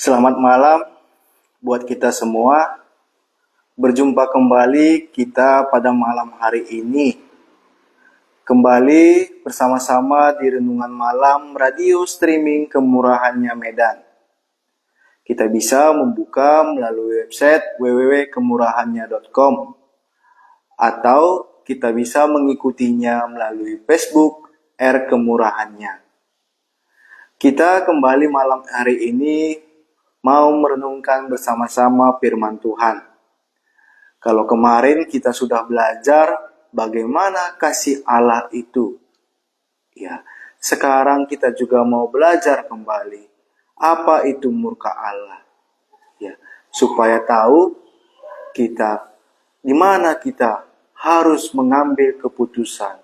Selamat malam buat kita semua. Berjumpa kembali kita pada malam hari ini. Kembali bersama-sama di Renungan Malam Radio Streaming Kemurahannya Medan. Kita bisa membuka melalui website www.kemurahannya.com atau kita bisa mengikutinya melalui Facebook Kemurahannya. Kita kembali malam hari ini mau merenungkan bersama-sama firman Tuhan. Kalau kemarin kita sudah belajar bagaimana kasih Allah itu. Ya, sekarang kita juga mau belajar kembali apa itu murka Allah. Ya, supaya tahu kita di mana kita harus mengambil keputusan.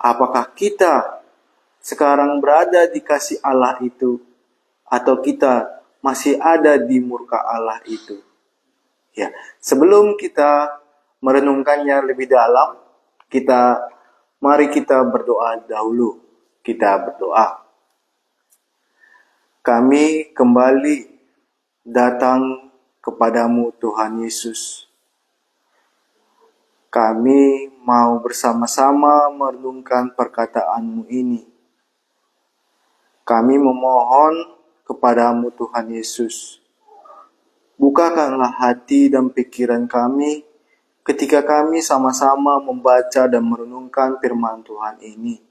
Apakah kita sekarang berada di kasih Allah itu atau kita masih ada di murka Allah itu? Ya, sebelum kita merenungkannya lebih dalam, mari kita berdoa dahulu. Kita berdoa. Kami kembali datang kepadamu Tuhan Yesus. Kami mau bersama-sama merenungkan perkataan-Mu ini. Kami memohon kepadamu Tuhan Yesus. Bukakanlah hati dan pikiran kami ketika kami sama-sama membaca dan merenungkan firman Tuhan ini.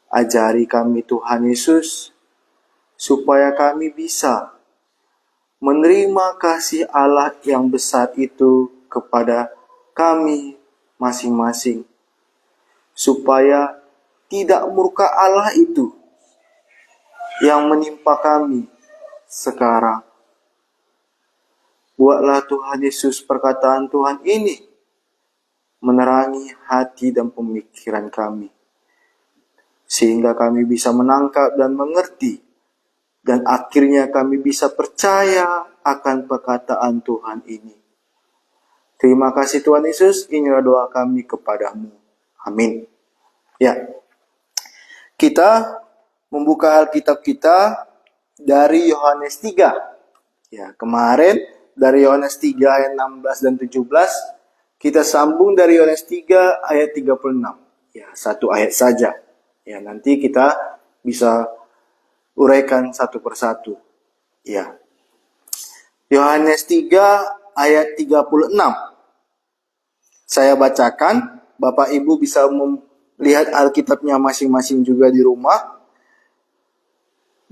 Ajari kami Tuhan Yesus, supaya kami bisa menerima kasih Allah yang besar itu kepada kami masing-masing. Supaya tidak murka Allah itu yang menimpa kami sekarang. Buatlah Tuhan Yesus perkataan Tuhan ini menerangi hati dan pemikiran kami, sehingga kami bisa menangkap dan mengerti, dan akhirnya kami bisa percaya akan perkataan Tuhan ini. Terima kasih Tuhan Yesus, inilah doa kami kepadamu. Amin. Ya, kita membuka Alkitab kita dari Yohanes 3. Ya, kemarin dari Yohanes 3 ayat 16 dan 17, kita sambung dari Yohanes 3 ayat 36. Ya, satu ayat saja. Ya, nanti kita bisa uraikan satu persatu. Ya. Yohanes 3 ayat 36. Saya bacakan, Bapak Ibu bisa melihat Alkitabnya masing-masing juga di rumah.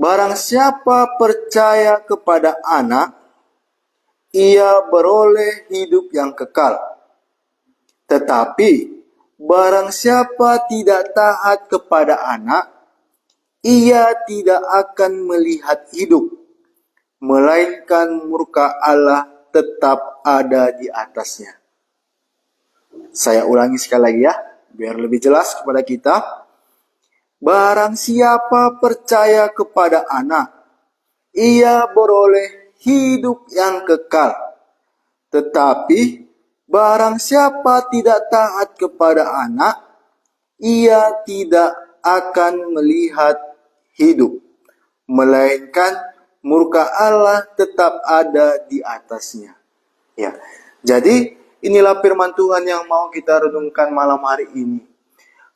Barang siapa percaya kepada Anak, ia beroleh hidup yang kekal. Tetapi barang siapa tidak taat kepada Anak, ia tidak akan melihat hidup, melainkan murka Allah tetap ada di atasnya. Saya ulangi sekali lagi ya, biar lebih jelas kepada kita. Barang siapa percaya kepada Anak, ia beroleh hidup yang kekal. Tetapi barang siapa tidak taat kepada Anak, ia tidak akan melihat hidup, melainkan murka Allah tetap ada di atasnya. Ya. Jadi inilah firman Tuhan yang mau kita renungkan malam hari ini.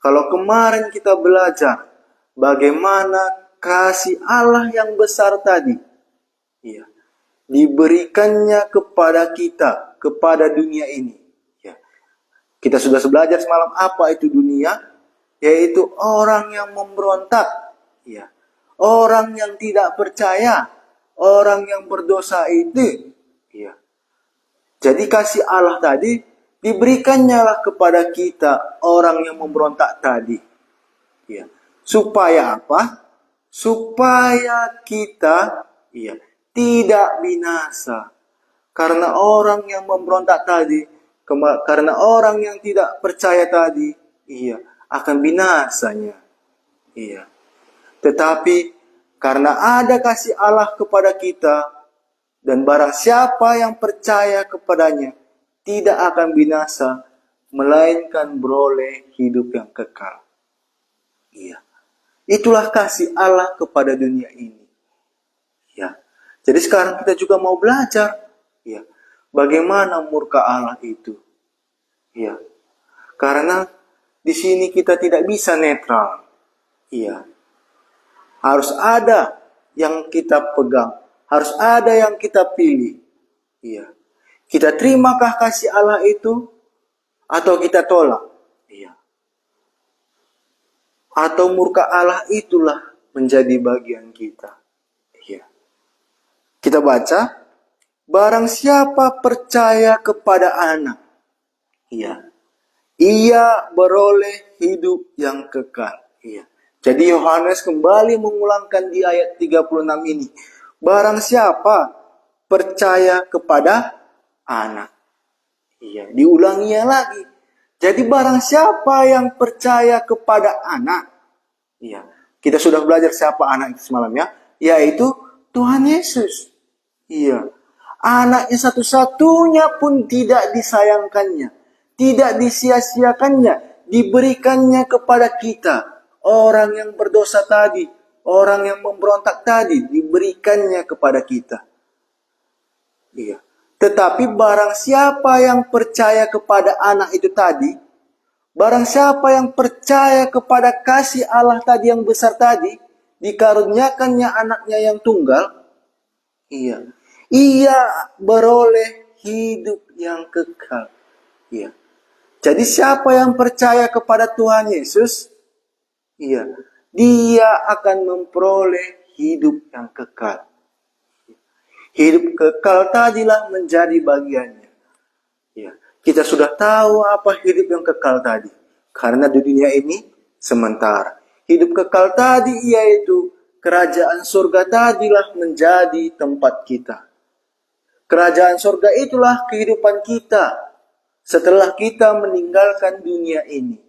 Kalau kemarin kita belajar bagaimana kasih Allah yang besar tadi, ya, diberikannya kepada kita, kepada dunia ini. Ya. Kita sudah belajar semalam apa itu dunia, yaitu orang yang memberontak, ya, orang yang tidak percaya, orang yang berdosa itu. Ya. Jadi kasih Allah tadi diberikannya lah kepada kita, orang yang memberontak tadi. Ya. Supaya apa? Supaya kita, ya, tidak binasa. Karena orang yang memberontak tadi, karena orang yang tidak percaya tadi, iya, akan binasanya. Iya. Tetapi karena ada kasih Allah kepada kita, dan barang siapa yang percaya kepadanya tidak akan binasa, melainkan beroleh hidup yang kekal. Iya. Itulah kasih Allah kepada dunia ini. Ya. Jadi sekarang kita juga mau belajar, ya, bagaimana murka Allah itu. Ya. Karena di sini kita tidak bisa netral. Iya. Harus ada yang kita pegang, harus ada yang kita pilih. Iya. Kita terimakah kasih Allah itu atau kita tolak? Iya. Atau murka Allah itulah menjadi bagian kita. Iya. Kita baca, barang siapa percaya kepada anak, iya, ia beroleh hidup yang kekal. Iya. Jadi Yohanes kembali mengulangkan di ayat 36 ini. Barang siapa percaya kepada anak. Iya, diulanginya lagi. Jadi barang siapa yang percaya kepada anak. Iya. Kita sudah belajar siapa anak itu semalam ya. Yaitu Tuhan Yesus. Iya. Anaknya satu-satunya pun tidak disayangkannya. Tidak disia-siakannya. Diberikannya kepada kita. Orang yang berdosa tadi. Orang yang memberontak tadi. Diberikannya kepada kita. Iya. Tetapi barang siapa yang percaya kepada anak itu tadi. Barang siapa yang percaya kepada kasih Allah tadi yang besar tadi. Dikaruniakannya anaknya yang tunggal. Iya. Ia beroleh hidup yang kekal. Iya. Jadi siapa yang percaya kepada Tuhan Yesus, iya, dia akan memperoleh hidup yang kekal. Hidup kekal tadilah menjadi bagiannya. Iya. Kita sudah tahu apa hidup yang kekal tadi. Karena di dunia ini sementara. Hidup kekal tadi yaitu kerajaan surga tadilah menjadi tempat kita. Kerajaan surga itulah kehidupan kita setelah kita meninggalkan dunia ini.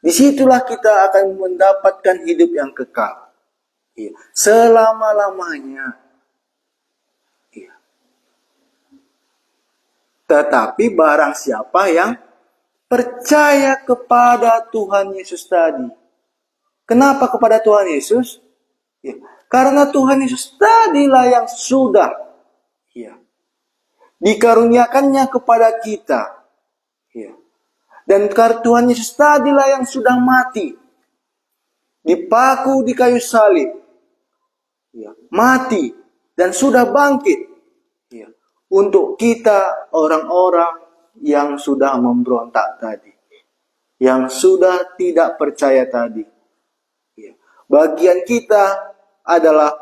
Disitulah kita akan mendapatkan hidup yang kekal. Ya. Selama-lamanya. Ya. Tetapi barang siapa yang percaya kepada Tuhan Yesus tadi. Kenapa kepada Tuhan Yesus? Ya. Karena Tuhan Yesus tadilah yang sudah, ya, dikaruniakannya kepada kita. Ya. Dan Tuhan Yesus tadilah yang sudah mati. Dipaku di kayu salib. Ya. Mati. Dan sudah bangkit. Ya. Untuk kita orang-orang yang sudah memberontak tadi. Yang sudah tidak percaya tadi. Ya. Bagian kita adalah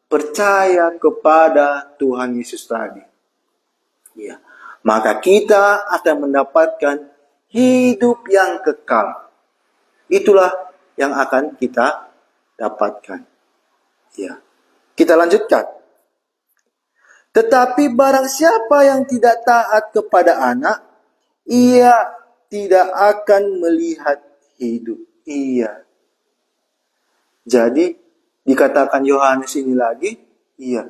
percaya kepada Tuhan Yesus tadi. Ya. Maka kita akan mendapatkan hidup yang kekal. Itulah yang akan kita dapatkan. Ya. Kita lanjutkan. Tetapi barang siapa yang tidak taat kepada anak, ia tidak akan melihat hidup. Iya. Jadi dikatakan Yohanes ini lagi, iya,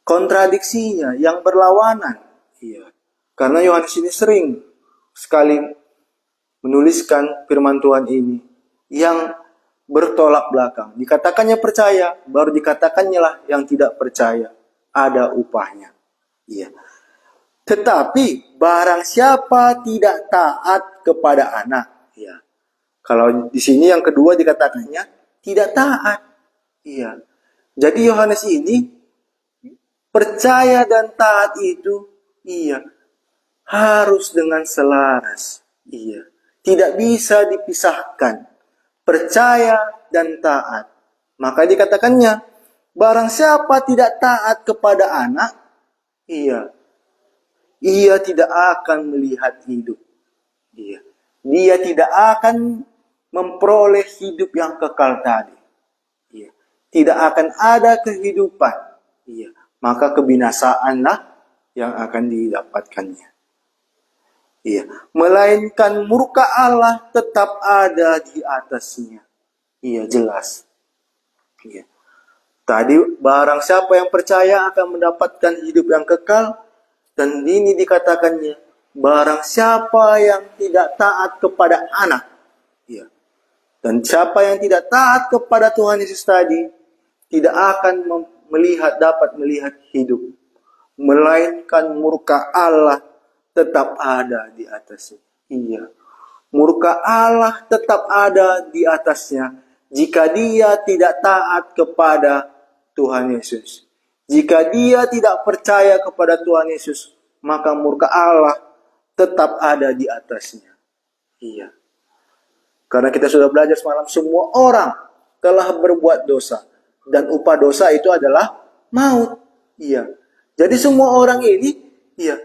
kontradiksinya yang berlawanan. Iya. Karena Yohanes ini sering sekali menuliskan firman Tuhan ini yang bertolak belakang. Dikatakannya percaya, baru dikatakannya lah yang tidak percaya. Ada upahnya. Iya. Tetapi barang siapa tidak taat kepada anak. Iya. Kalau di sini yang kedua dikatakannya tidak taat. Iya. Jadi Yohanes ini percaya dan taat itu, iya, harus dengan selaras. Iya. Tidak bisa dipisahkan. Percaya dan taat. Maka dikatakannya, barang siapa tidak taat kepada anak, iya, ia tidak akan melihat hidup. Iya. Dia tidak akan memperoleh hidup yang kekal tadi. Iya. Tidak akan ada kehidupan. Iya. Maka kebinasaanlah yang akan didapatkannya. Iya. Melainkan murka Allah tetap ada di atasnya. Iya, jelas. Iya. Tadi barang siapa yang percaya akan mendapatkan hidup yang kekal. Dan ini dikatakannya, barang siapa yang tidak taat kepada anak. Iya. Dan siapa yang tidak taat kepada Tuhan Yesus tadi, tidak akan dapat melihat hidup, melainkan murka Allah tetap ada di atasnya. Iya, murka Allah tetap ada di atasnya jika dia tidak taat kepada Tuhan Yesus. Jika dia tidak percaya kepada Tuhan Yesus, maka murka Allah tetap ada di atasnya. Iya. Karena kita sudah belajar semalam, semua orang telah berbuat dosa. Dan upah dosa itu adalah maut. Iya. Jadi semua orang ini, iya,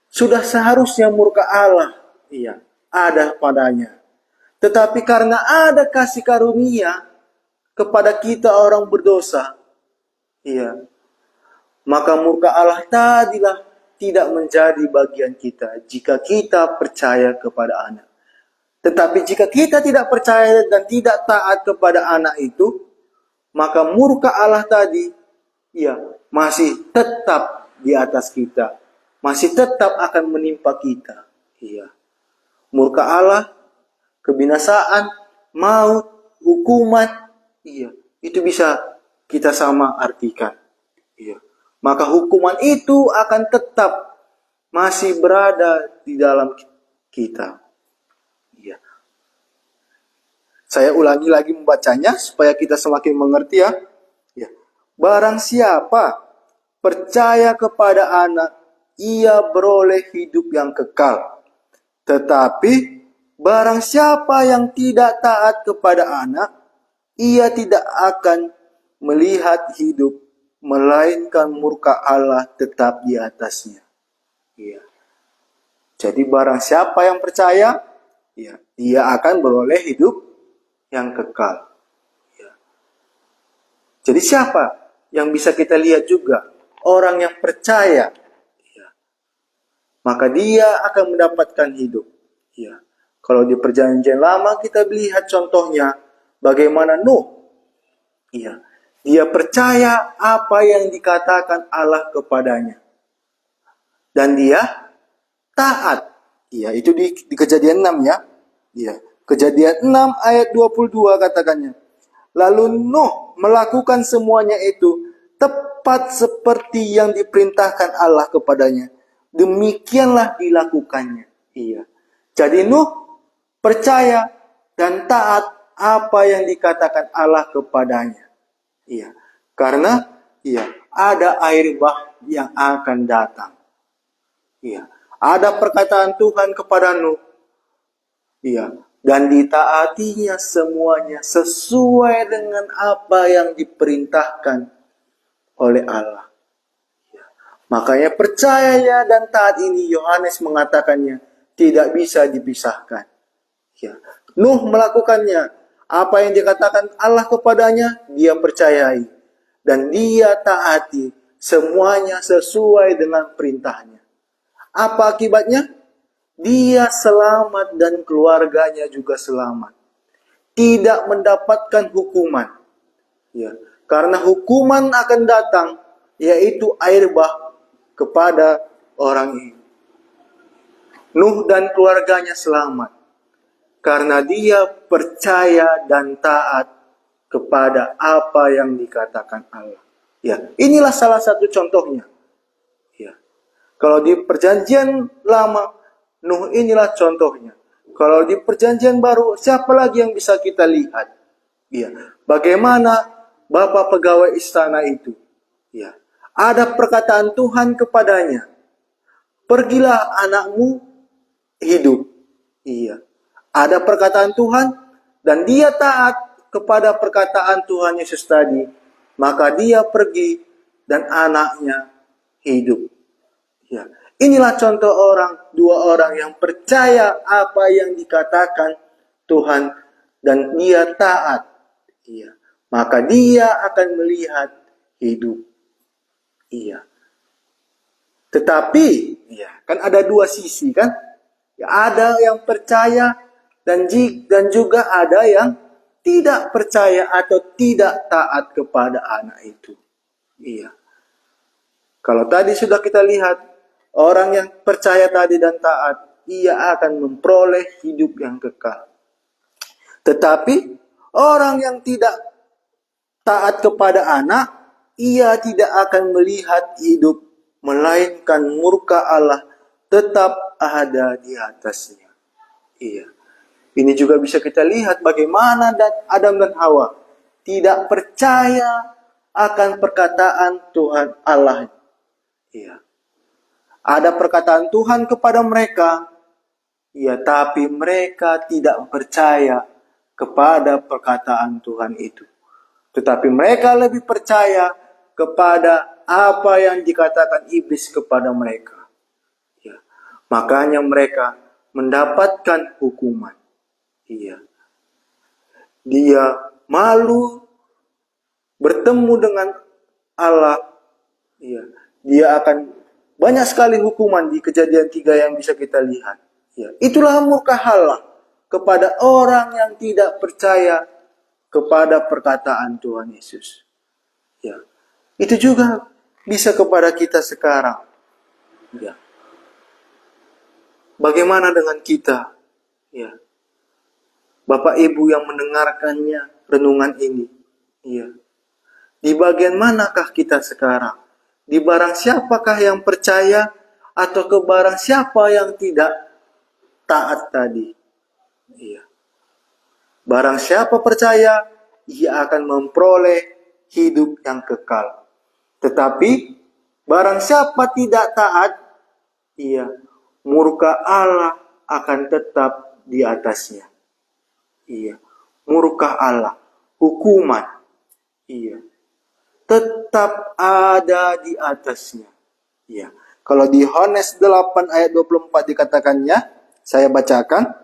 sudah seharusnya murka Allah, iya, ada padanya. Tetapi karena ada kasih karunia kepada kita orang berdosa, iya, maka murka Allah tadilah tidak menjadi bagian kita jika kita percaya kepada anak. Tetapi jika kita tidak percaya dan tidak taat kepada anak itu, maka murka Allah tadi, ya, masih tetap di atas kita. Masih tetap akan menimpa kita. Iya. Murka Allah, kebinasaan, maut, hukuman, iya, itu bisa kita sama artikan. Iya. Maka hukuman itu akan tetap masih berada di dalam kita. Ya. Saya ulangi lagi membacanya supaya kita semakin mengerti ya. Ya. Barang siapa percaya kepada anak, ia beroleh hidup yang kekal. Tetapi barang siapa yang tidak taat kepada anak, ia tidak akan melihat hidup, melainkan murka Allah tetap di atasnya. Ya. Jadi barang siapa yang percaya, ya, dia akan beroleh hidup yang kekal. Ya. Jadi siapa yang bisa kita lihat juga? Orang yang percaya, ya, maka dia akan mendapatkan hidup. Ya. Kalau di perjanjian lama kita lihat contohnya bagaimana Nuh. Ya. Dia percaya apa yang dikatakan Allah kepadanya. Dan dia taat. Ya, itu di Kejadian 6 ya. Ya. Kejadian 6 ayat 22 katakannya. Lalu Nuh melakukan semuanya itu tepat seperti yang diperintahkan Allah kepadanya. Demikianlah dilakukannya. Iya. Jadi Nuh percaya dan taat apa yang dikatakan Allah kepadanya. Iya. Karena iya, ada air bah yang akan datang. Iya. Ada perkataan Tuhan kepada Nuh. Iya. Dan ditaatinya semuanya sesuai dengan apa yang diperintahkan oleh Allah. Ya. Makanya percaya dan taat ini Yohanes mengatakannya tidak bisa dipisahkan. Ya. Nuh melakukannya. Apa yang dikatakan Allah kepadanya, dia percayai. Dan dia taati semuanya sesuai dengan perintahnya. Apa akibatnya? Dia selamat dan keluarganya juga selamat. Tidak mendapatkan hukuman. Ya, karena hukuman akan datang, yaitu air bah kepada orang ini. Nuh dan keluarganya selamat. Karena dia percaya dan taat kepada apa yang dikatakan Allah. Ya, inilah salah satu contohnya. Ya. Kalau di perjanjian lama, Nuh inilah contohnya. Kalau di perjanjian baru, siapa lagi yang bisa kita lihat? Ya. Bagaimana Bapak pegawai istana itu? Ya. Ada perkataan Tuhan kepadanya. Pergilah anakmu hidup. Iya. Ada perkataan Tuhan dan dia taat kepada perkataan Tuhan Yesus tadi. Maka dia pergi dan anaknya hidup. Ya. Inilah contoh dua orang yang percaya apa yang dikatakan Tuhan dan dia taat. Iya. Maka dia akan melihat hidup. Iya. Tetapi, ya, kan ada dua sisi kan? Ya, ada yang percaya dan juga ada yang tidak percaya atau tidak taat kepada anak itu. Iya. Kalau tadi sudah kita lihat, orang yang percaya tadi dan taat, ia akan memperoleh hidup yang kekal. Tetapi, orang yang tidak taat kepada anak, ia tidak akan melihat hidup, melainkan murka Allah tetap ada di atasnya. Iya. Ini juga bisa kita lihat bagaimana Adam dan Hawa tidak percaya akan perkataan Tuhan Allah. Iya. Ada perkataan Tuhan kepada mereka, ya, tapi mereka tidak percaya kepada perkataan Tuhan itu. Tetapi mereka lebih percaya kepada apa yang dikatakan iblis kepada mereka. Ya. Makanya mereka mendapatkan hukuman. Iya. Dia malu bertemu dengan Allah. Iya. Dia akan banyak sekali hukuman di Kejadian 3 yang bisa kita lihat. Ya. Itulah murka Allah kepada orang yang tidak percaya kepada perkataan Tuhan Yesus. Ya. Itu juga bisa kepada kita sekarang. Ya. Bagaimana dengan kita? Ya. Bapak Ibu yang mendengarkannya renungan ini. Ya. Di bagian manakah kita sekarang? Di barang siapakah yang percaya atau ke barang siapa yang tidak taat tadi? Iya. Barang siapa percaya, ia akan memperoleh hidup yang kekal. Tetapi barang siapa tidak taat, iya, murka Allah akan tetap di atasnya. Iya, murka Allah, hukuman, iya, tetap ada di atasnya. Iya. Kalau di Yohanes 8 ayat 24 dikatakannya, saya bacakan.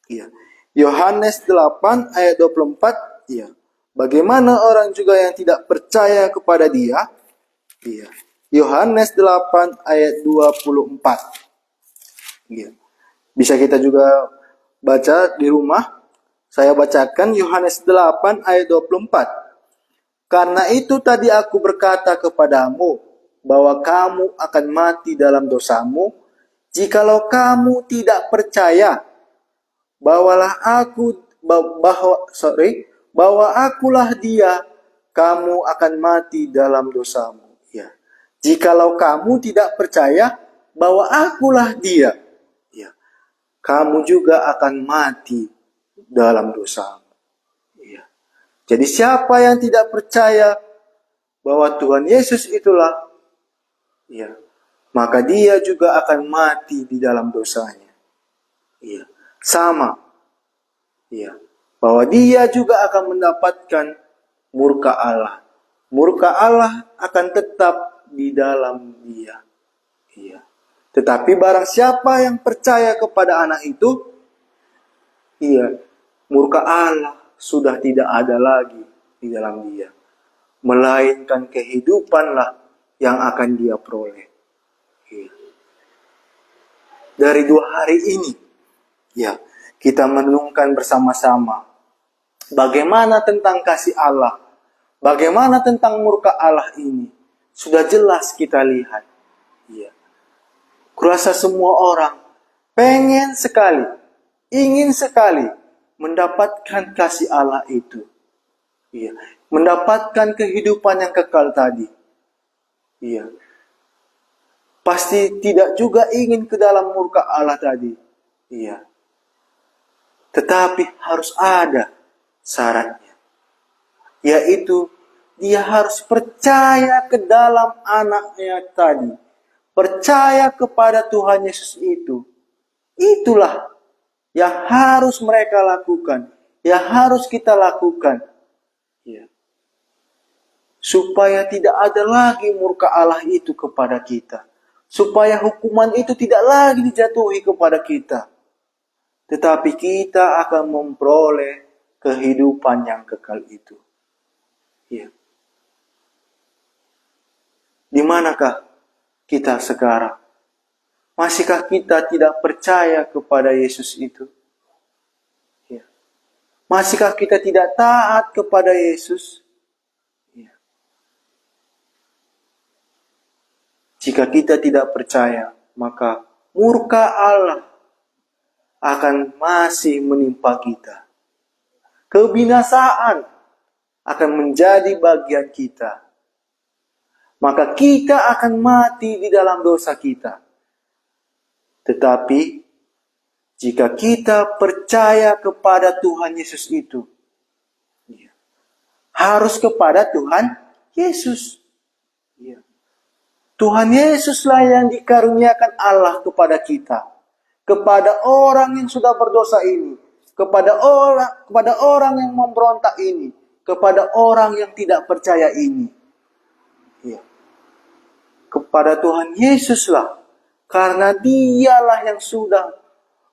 Iya. Yohanes 8 ayat 24, iya. Bagaimana orang juga yang tidak percaya kepada Dia? Iya. Yohanes 8 ayat 24. Iya. Bisa kita juga baca di rumah. Saya bacakan Yohanes 8 ayat 24. Karena itu tadi aku berkata kepadamu bahwa kamu akan mati dalam dosamu jikalau kamu tidak percaya bahwa akulah Dia, kamu akan mati dalam dosamu. Ya. Jikalau kamu tidak percaya bahwa akulah Dia, ya, kamu juga akan mati dalam dosamu. Ya. Jadi siapa yang tidak percaya bahwa Tuhan Yesus itulah, ya, maka dia juga akan mati di dalam dosanya. Ya. Sama. Ya. Bahwa dia juga akan mendapatkan murka Allah. Murka Allah akan tetap di dalam dia. Ya. Tetapi barang siapa yang percaya kepada anak itu, iya, murka Allah sudah tidak ada lagi di dalam dia. Melainkan kehidupanlah yang akan dia peroleh. Ya. Dari 2 hari ini, ya, kita merenungkan bersama-sama bagaimana tentang kasih Allah, bagaimana tentang murka Allah ini. Sudah jelas kita lihat. Ya. Kurasa semua orang pengen sekali, ingin sekali mendapatkan kasih Allah itu. Iya, mendapatkan kehidupan yang kekal tadi. Iya. Pasti tidak juga ingin ke dalam murka Allah tadi. Iya. Tetapi harus ada syaratnya. Yaitu dia harus percaya ke dalam anaknya tadi. Percaya kepada Tuhan Yesus itu. Itulah yang harus mereka lakukan. Yang harus kita lakukan. Ya. Supaya tidak ada lagi murka Allah itu kepada kita. Supaya hukuman itu tidak lagi dijatuhi kepada kita. Tetapi kita akan memperoleh kehidupan yang kekal itu. Ya. Di manakah kita sekarang? Masihkah kita tidak percaya kepada Yesus itu? Ya. Masihkah kita tidak taat kepada Yesus? Ya. Jika kita tidak percaya, maka murka Allah akan masih menimpa kita. Kebinasaan akan menjadi bagian kita. maka kita akan mati di dalam dosa kita. Tetapi jika kita percaya kepada Tuhan Yesus itu, harus kepada Tuhan Yesus. Tuhan Yesuslah yang dikaruniakan Allah kepada kita, kepada orang yang sudah berdosa ini, kepada orang yang memberontak ini, kepada orang yang tidak percaya ini. Kepada Tuhan Yesuslah, karena Dialah yang sudah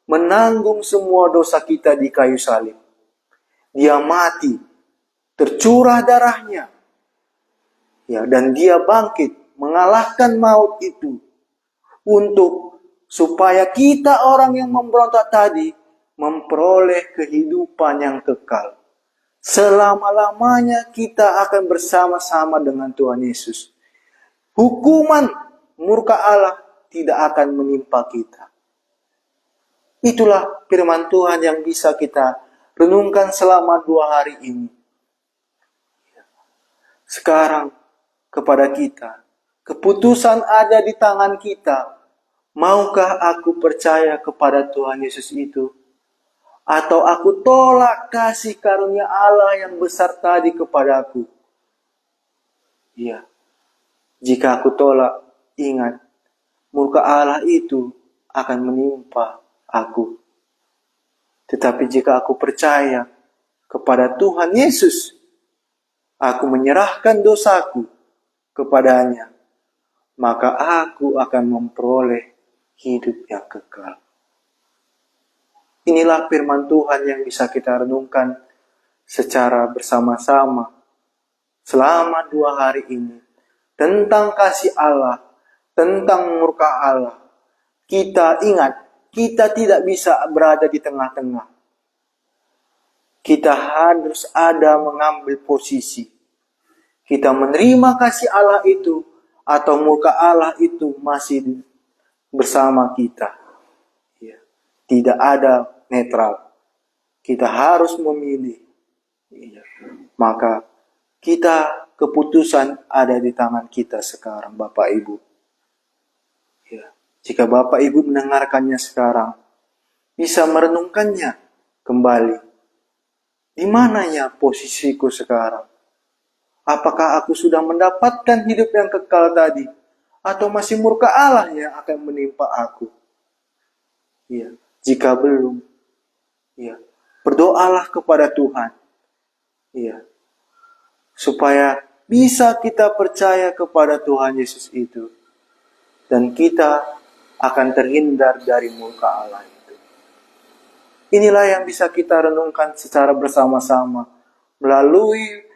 menanggung semua dosa kita di kayu salib. Dia mati, tercurah darahnya, dan Dia bangkit mengalahkan maut itu, supaya kita orang yang memberontak tadi memperoleh kehidupan yang kekal. Selama-lamanya kita akan bersama-sama dengan Tuhan Yesus. Hukuman murka Allah tidak akan menimpa kita. Itulah firman Tuhan yang bisa kita renungkan selama 2 hari ini. Sekarang kepada kita, keputusan ada di tangan kita. Maukah aku percaya kepada Tuhan Yesus itu? Atau aku tolak kasih karunia Allah yang besar tadi kepadaku? Jika aku tolak, ingat, murka Allah itu akan menimpa aku. Tetapi jika aku percaya kepada Tuhan Yesus, aku menyerahkan dosaku kepadanya, maka aku akan memperoleh hidup yang kekal. Inilah firman Tuhan yang bisa kita renungkan secara bersama-sama selama 2 hari ini. Tentang kasih Allah, tentang murka Allah. Kita ingat, kita tidak bisa berada di tengah-tengah. Kita harus ada mengambil posisi. Kita menerima kasih Allah itu, atau murka Allah itu masih bersama kita. Tidak ada netral. Kita harus memilih. Maka keputusan ada di tangan kita sekarang, Bapak Ibu. Jika Bapak Ibu mendengarkannya sekarang, bisa merenungkannya kembali. Di mananya posisiku sekarang? Apakah aku sudah mendapatkan hidup yang kekal tadi? Atau masih murka Allah yang akan menimpa aku? Jika belum, berdoalah kepada Tuhan. Supaya bisa kita percaya kepada Tuhan Yesus itu. Dan kita akan terhindar dari murka Allah itu. Inilah yang bisa kita renungkan secara bersama-sama melalui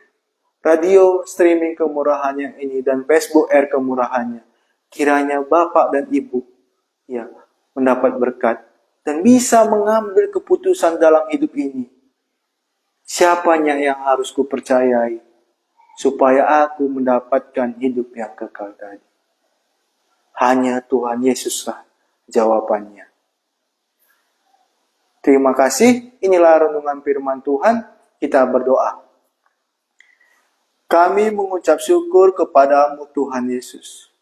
radio streaming kemurahannya ini dan Facebook Air kemurahannya. Kiranya Bapak dan Ibu mendapat berkat dan bisa mengambil keputusan dalam hidup ini. Siapanya yang harus kupercayai supaya aku mendapatkan hidup yang kekal tadi? Hanya Tuhan Yesuslah jawabannya. Terima kasih. Inilah renungan firman Tuhan. Kita berdoa. Kami mengucap syukur kepadamu Tuhan Yesus.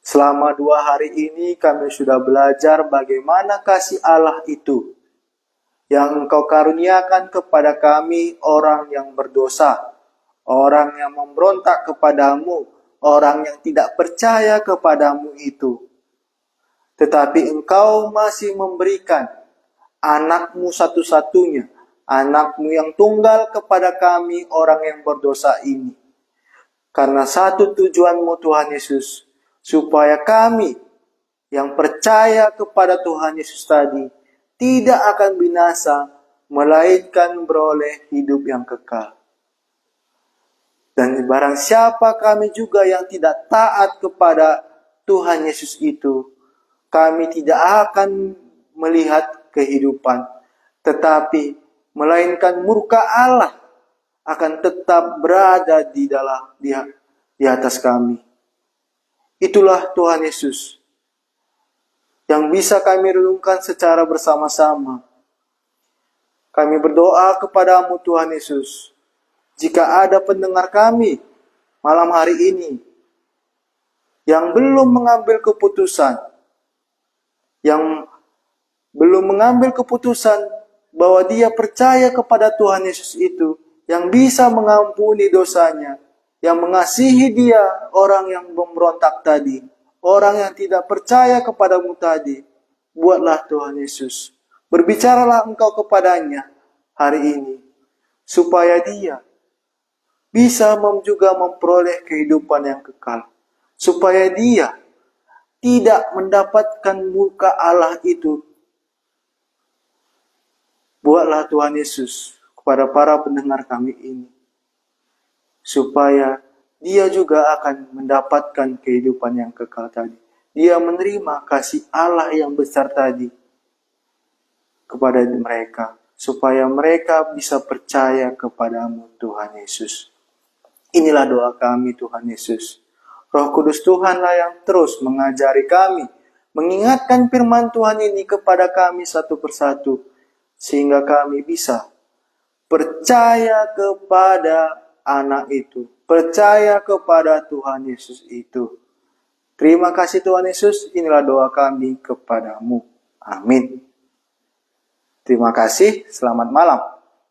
Selama 2 hari ini kami sudah belajar bagaimana kasih Allah itu yang Engkau karuniakan kepada kami orang yang berdosa, orang yang memberontak kepadamu, orang yang tidak percaya kepadamu itu. Tetapi Engkau masih memberikan anakmu satu-satunya, anakmu yang tunggal kepada kami orang yang berdosa ini. Karena satu tujuanmu Tuhan Yesus, supaya kami yang percaya kepada Tuhan Yesus tadi tidak akan binasa, melainkan beroleh hidup yang kekal. Dan barang siapa kami juga yang tidak taat kepada Tuhan Yesus itu, kami tidak akan melihat kehidupan, tetapi melainkan murka Allah akan tetap berada di atas kami. Itulah Tuhan Yesus yang bisa kami renungkan secara bersama-sama. Kami berdoa kepadamu Tuhan Yesus, jika ada pendengar kami malam hari ini yang belum mengambil keputusan, yang belum mengambil keputusan bahwa dia percaya kepada Tuhan Yesus itu, yang bisa mengampuni dosanya, yang mengasihi dia, orang yang memberontak tadi, orang yang tidak percaya kepadamu tadi, buatlah Tuhan Yesus. Berbicaralah engkau kepadanya hari ini, supaya dia bisa juga memperoleh kehidupan yang kekal. Supaya dia tidak mendapatkan muka Allah itu. Buatlah Tuhan Yesus kepada para pendengar kami ini. Supaya dia juga akan mendapatkan kehidupan yang kekal tadi. Dia menerima kasih Allah yang besar tadi kepada mereka. Supaya mereka bisa percaya kepadamu Tuhan Yesus. Inilah doa kami Tuhan Yesus. Roh Kudus Tuhanlah yang terus mengajari kami, mengingatkan firman Tuhan ini kepada kami satu persatu, sehingga kami bisa percaya kepada anak itu, percaya kepada Tuhan Yesus itu. Terima kasih Tuhan Yesus, inilah doa kami kepadamu. Amin. Terima kasih, selamat malam.